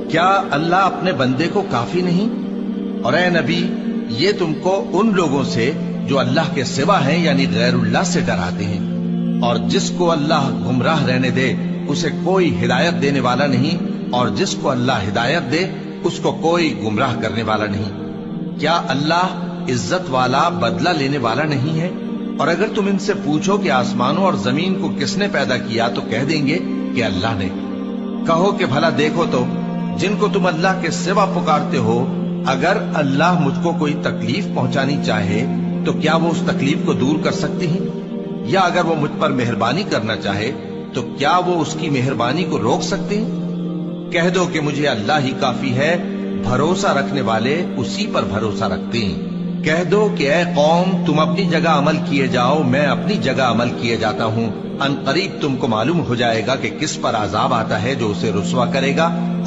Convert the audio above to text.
کیا اللہ اپنے بندے کو کافی نہیں؟ اور اے نبی، یہ تم کو ان لوگوں سے جو اللہ کے سوا ہیں یعنی غیر اللہ سے ڈراتے ہیں، اور جس کو اللہ گمراہ رہنے دے اسے کوئی ہدایت دینے والا نہیں، اور جس کو اللہ ہدایت دے اس کو کوئی گمراہ کرنے والا نہیں۔ کیا اللہ عزت والا بدلہ لینے والا نہیں ہے؟ اور اگر تم ان سے پوچھو کہ آسمانوں اور زمین کو کس نے پیدا کیا تو کہہ دیں گے کہ اللہ نے۔ کہو کہ بھلا دیکھو تو جن کو تم اللہ کے سوا پکارتے ہو، اگر اللہ مجھ کو کوئی تکلیف پہنچانی چاہے تو کیا وہ اس تکلیف کو دور کر سکتے ہیں؟ یا اگر وہ مجھ پر مہربانی کرنا چاہے تو کیا وہ اس کی مہربانی کو روک سکتے ہیں؟ کہہ دو کہ مجھے اللہ ہی کافی ہے، بھروسہ رکھنے والے اسی پر بھروسہ رکھتے ہیں۔ کہہ دو کہ اے قوم، تم اپنی جگہ عمل کیے جاؤ، میں اپنی جگہ عمل کیے جاتا ہوں، ان قریب تم کو معلوم ہو جائے گا کہ کس پر عذاب آتا ہے جو اسے رسوا کرے گا، اور